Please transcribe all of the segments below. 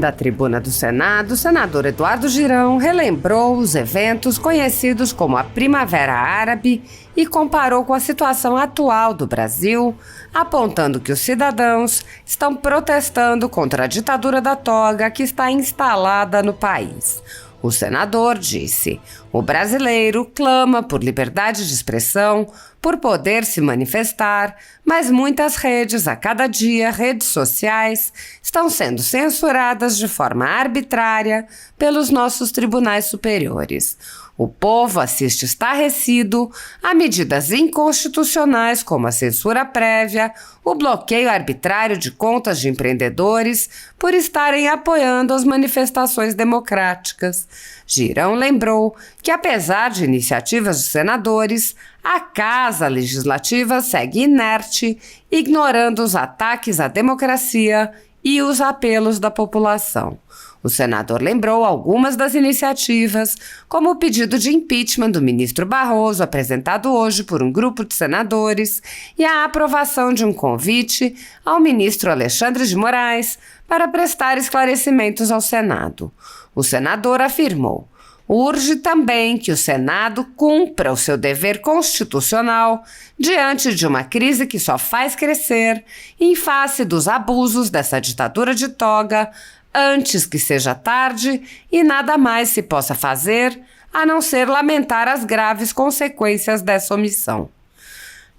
Da tribuna do Senado, o senador Eduardo Girão relembrou os eventos conhecidos como a Primavera Árabe e comparou com a situação atual do Brasil, apontando que os cidadãos estão protestando contra a ditadura da toga que está instalada no país. O senador disse: o brasileiro clama por liberdade de expressão, por poder se manifestar, mas muitas redes, a cada dia, redes sociais, estão sendo censuradas de forma arbitrária pelos nossos tribunais superiores. O povo assiste estarrecido a medidas inconstitucionais como a censura prévia, o bloqueio arbitrário de contas de empreendedores por estarem apoiando as manifestações democráticas. Girão lembrou que, apesar de iniciativas de senadores, a Casa Legislativa segue inerte, ignorando os ataques à democracia e os apelos da população. O senador lembrou algumas das iniciativas, como o pedido de impeachment do ministro Barroso, apresentado hoje por um grupo de senadores, e a aprovação de um convite ao ministro Alexandre de Moraes para prestar esclarecimentos ao Senado. O senador afirmou: urge também que o Senado cumpra o seu dever constitucional diante de uma crise que só faz crescer em face dos abusos dessa ditadura de toga, antes que seja tarde e nada mais se possa fazer a não ser lamentar as graves consequências dessa omissão.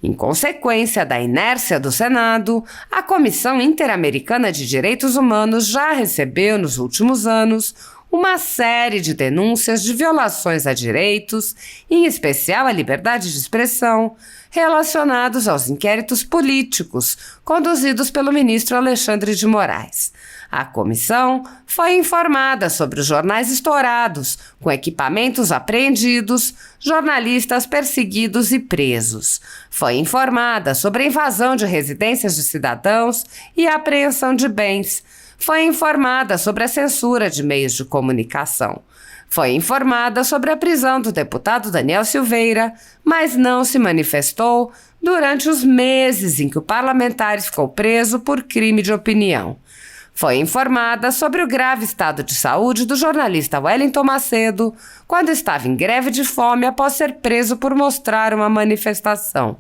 Em consequência da inércia do Senado, a Comissão Interamericana de Direitos Humanos já recebeu nos últimos anos uma série de denúncias de violações a direitos, em especial a liberdade de expressão, relacionados aos inquéritos políticos conduzidos pelo ministro Alexandre de Moraes. A comissão foi informada sobre os jornais estourados, com equipamentos apreendidos, jornalistas perseguidos e presos. Foi informada sobre a invasão de residências de cidadãos e a apreensão de bens. Foi informada sobre a censura de meios de comunicação. Foi informada sobre a prisão do deputado Daniel Silveira, mas não se manifestou durante os meses em que o parlamentar ficou preso por crime de opinião. Foi informada sobre o grave estado de saúde do jornalista Wellington Macedo, quando estava em greve de fome após ser preso por mostrar uma manifestação.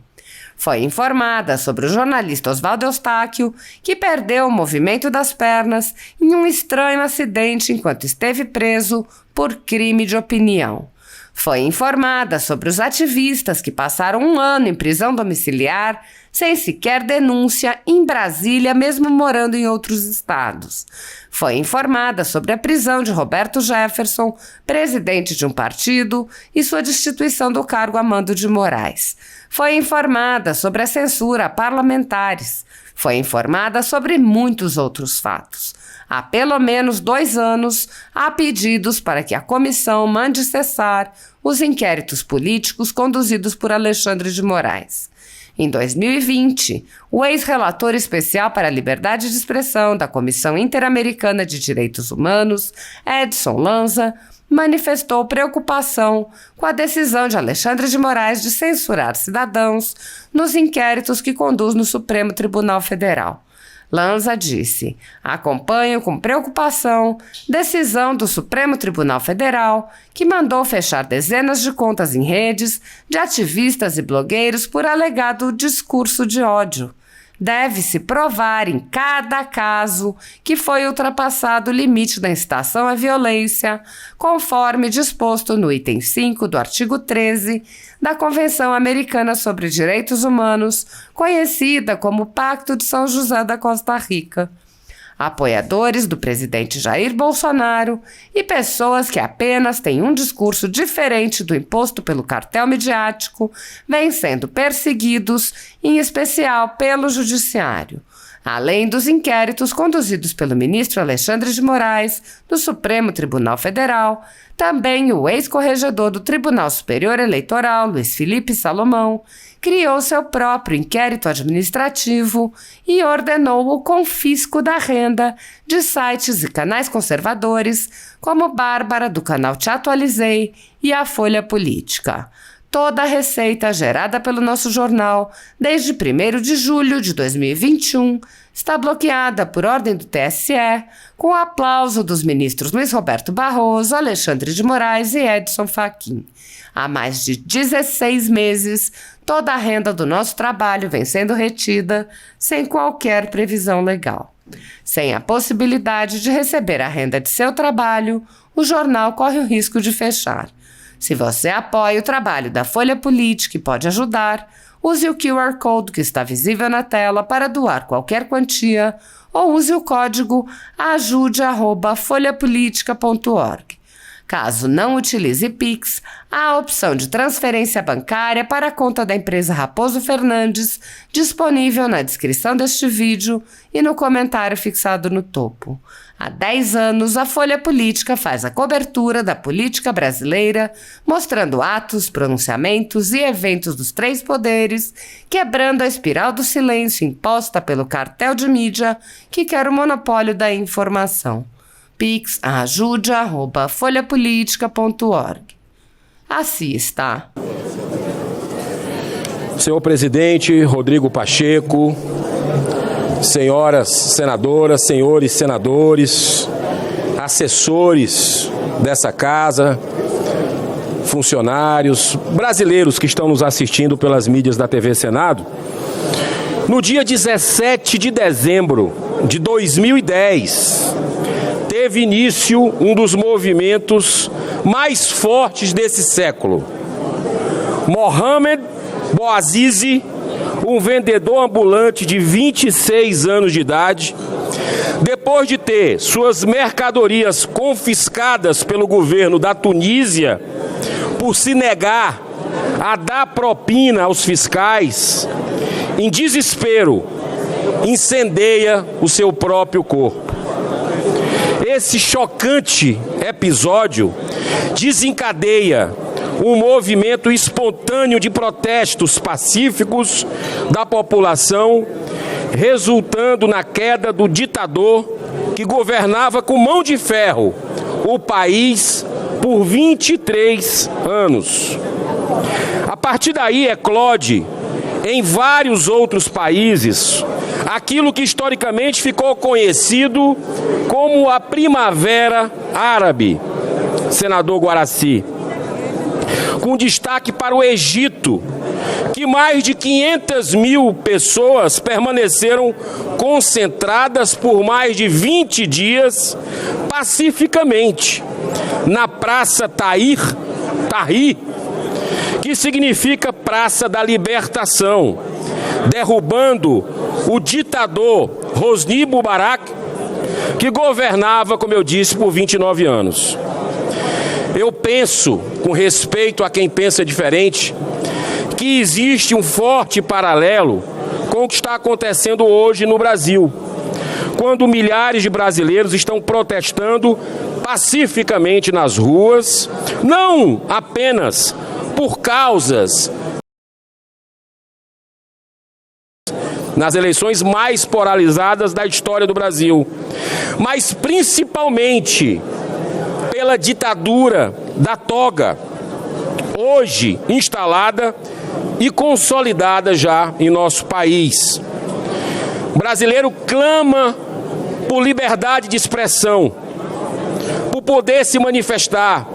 Foi informada sobre o jornalista Oswaldo Eustáquio, que perdeu o movimento das pernas em um estranho acidente enquanto esteve preso por crime de opinião. Foi informada sobre os ativistas que passaram 1 ano em prisão domiciliar sem sequer denúncia em Brasília, mesmo morando em outros estados. Foi informada sobre a prisão de Roberto Jefferson, presidente de um partido, e sua destituição do cargo a mando de Moraes. Foi informada sobre a censura a parlamentares. Foi informada sobre muitos outros fatos. Há pelo menos 2 anos, há pedidos para que a comissão mande cessar os inquéritos políticos conduzidos por Alexandre de Moraes. Em 2020, o ex-relator especial para a liberdade de expressão da Comissão Interamericana de Direitos Humanos, Edson Lanza, manifestou preocupação com a decisão de Alexandre de Moraes de censurar cidadãos nos inquéritos que conduz no Supremo Tribunal Federal. Lanza disse: acompanho com preocupação decisão do Supremo Tribunal Federal que mandou fechar dezenas de contas em redes de ativistas e blogueiros por alegado discurso de ódio. Deve-se provar em cada caso que foi ultrapassado o limite da incitação à violência, conforme disposto no item 5 do artigo 13 da Convenção Americana sobre Direitos Humanos, conhecida como Pacto de São José da Costa Rica. Apoiadores do presidente Jair Bolsonaro e pessoas que apenas têm um discurso diferente do imposto pelo cartel midiático vêm sendo perseguidos, em especial pelo Judiciário. Além dos inquéritos conduzidos pelo ministro Alexandre de Moraes do Supremo Tribunal Federal, também o ex-corregedor do Tribunal Superior Eleitoral, Luiz Felipe Salomão, criou seu próprio inquérito administrativo e ordenou o confisco da renda de sites e canais conservadores, como Bárbara, do canal Te Atualizei, e a Folha Política. Toda a receita gerada pelo nosso jornal desde 1º de julho de 2021 está bloqueada por ordem do TSE, com o aplauso dos ministros Luiz Roberto Barroso, Alexandre de Moraes e Edson Fachin. Há mais de 16 meses, toda a renda do nosso trabalho vem sendo retida sem qualquer previsão legal. Sem a possibilidade de receber a renda de seu trabalho, o jornal corre o risco de fechar. Se você apoia o trabalho da Folha Política e pode ajudar, use o QR Code que está visível na tela para doar qualquer quantia ou use o código ajude@folhapolitica.org. Caso não utilize Pix, há a opção de transferência bancária para a conta da empresa Raposo Fernandes, disponível na descrição deste vídeo e no comentário fixado no topo. Há 10 anos, a Folha Política faz a cobertura da política brasileira, mostrando atos, pronunciamentos e eventos dos três poderes, quebrando a espiral do silêncio imposta pelo cartel de mídia que quer o monopólio da informação. Pix ajude@folhapolitica.org. Assim está. Senhor presidente Rodrigo Pacheco, senhoras senadoras, senhores senadores, assessores dessa casa, funcionários, brasileiros que estão nos assistindo pelas mídias da TV Senado, no dia 17 de dezembro de 2010, teve início um dos movimentos mais fortes desse século. Mohamed Bouazizi, um vendedor ambulante de 26 anos de idade, depois de ter suas mercadorias confiscadas pelo governo da Tunísia por se negar a dar propina aos fiscais, em desespero, incendeia o seu próprio corpo. Esse chocante episódio desencadeia um movimento espontâneo de protestos pacíficos da população, resultando na queda do ditador que governava com mão de ferro o país por 23 anos. A partir daí eclode em vários outros países aquilo que historicamente ficou conhecido como a Primavera Árabe, senador Guaraci, com destaque para o Egito, que mais de 500 mil pessoas permaneceram concentradas por mais de 20 dias pacificamente na Praça Tahrir, que significa Praça da Libertação, derrubando o ditador Hosni Mubarak, que governava, como eu disse, por 29 anos. Eu penso, com respeito a quem pensa diferente, que existe um forte paralelo com o que está acontecendo hoje no Brasil, quando milhares de brasileiros estão protestando pacificamente nas ruas, não apenas por causas nas eleições mais polarizadas da história do Brasil, mas principalmente pela ditadura da toga, hoje instalada e consolidada já em nosso país. O brasileiro clama por liberdade de expressão, por poder se manifestar,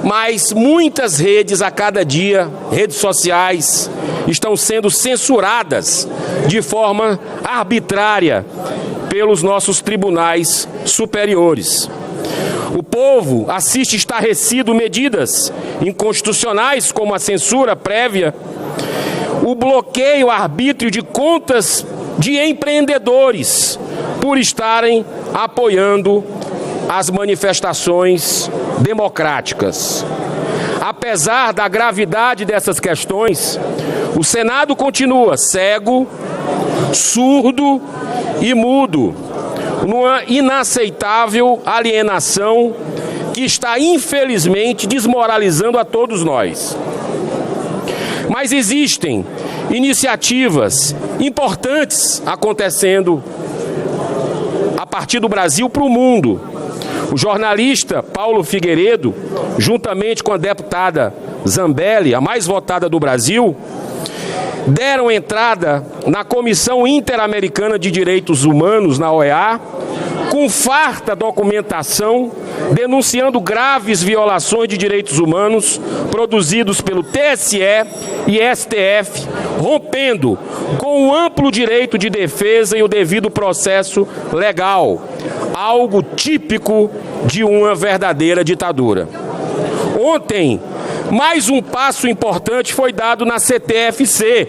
mas muitas redes a cada dia, redes sociais, estão sendo censuradas de forma arbitrária pelos nossos tribunais superiores. O povo assiste estarrecido medidas inconstitucionais como a censura prévia, o bloqueio arbítrio de contas de empreendedores por estarem apoiando as manifestações democráticas. Apesar da gravidade dessas questões, o Senado continua cego, surdo e mudo, numa inaceitável alienação que está, infelizmente, desmoralizando a todos nós. Mas existem iniciativas importantes acontecendo a partir do Brasil para o mundo. O jornalista Paulo Figueiredo, juntamente com a deputada Zambelli, a mais votada do Brasil, deram entrada na Comissão Interamericana de Direitos Humanos, na OEA, com farta documentação, denunciando graves violações de direitos humanos produzidos pelo TSE e STF, rompendo com o amplo direito de defesa e o devido processo legal, algo típico de uma verdadeira ditadura. Ontem, mais um passo importante foi dado na CTFC,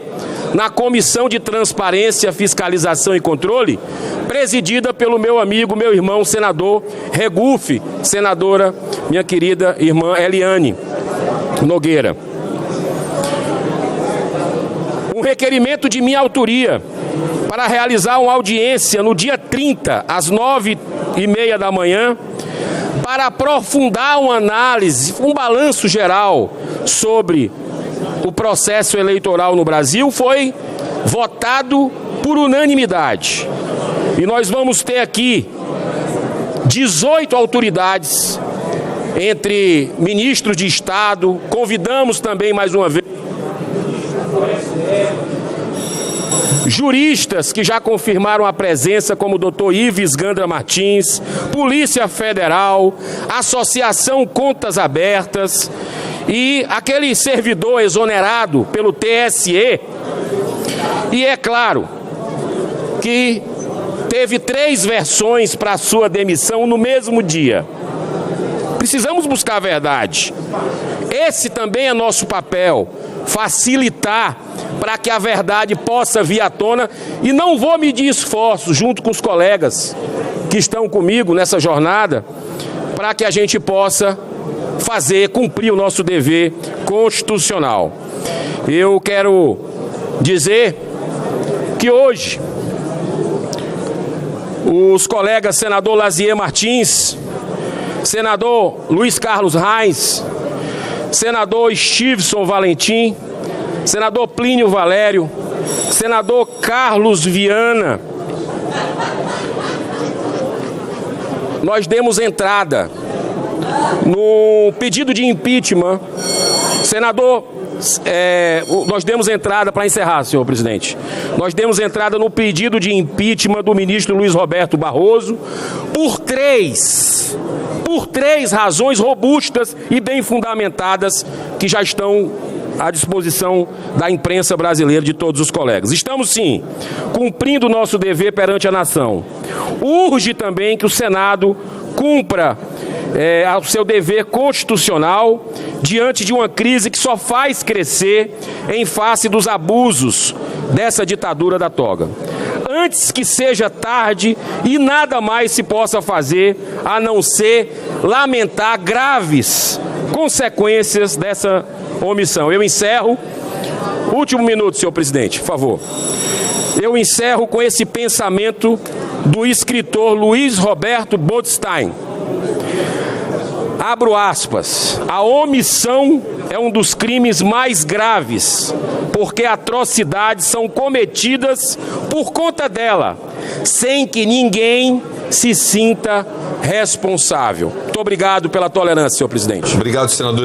na Comissão de Transparência, Fiscalização e Controle, presidida pelo meu amigo, meu irmão, senador Regufe, senadora, minha querida irmã Eliane Nogueira. Um requerimento de minha autoria para realizar uma audiência no dia 30, às 9h30 da manhã, para aprofundar uma análise, um balanço geral sobre o processo eleitoral no Brasil, foi votado por unanimidade. E nós vamos ter aqui 18 autoridades, entre ministros de Estado, convidamos também mais uma vez juristas que já confirmaram a presença, como o doutor Ives Gandra Martins, Polícia Federal, Associação Contas Abertas e aquele servidor exonerado pelo TSE. E é claro que teve 3 versões para a sua demissão no mesmo dia. Precisamos buscar a verdade. Esse também é nosso papel, facilitar para que a verdade possa vir à tona, e não vou medir esforços junto com os colegas que estão comigo nessa jornada para que a gente possa cumprir o nosso dever constitucional. Eu quero dizer que hoje os colegas senador Lazier Martins, senador Luiz Carlos Reis, senador Stevenson Valentim, senador Plínio Valério, senador Carlos Viana, nós demos entrada no pedido de impeachment, nós demos entrada, para encerrar, senhor presidente, nós demos entrada no pedido de impeachment do ministro Luiz Roberto Barroso por três razões robustas e bem fundamentadas que já estão à disposição da imprensa brasileira, de todos os colegas. Estamos, sim, cumprindo o nosso dever perante a nação. Urge também que o Senado cumpra o seu dever constitucional diante de uma crise que só faz crescer em face dos abusos dessa ditadura da toga. Antes que seja tarde e nada mais se possa fazer a não ser lamentar graves consequências dessa omissão. Eu encerro, último minuto, senhor presidente, por favor. Eu encerro com esse pensamento do escritor Luiz Roberto Botstein. Abro aspas, a omissão é um dos crimes mais graves, porque atrocidades são cometidas por conta dela, sem que ninguém se sinta responsável. Muito obrigado pela tolerância, senhor presidente. Obrigado, senador.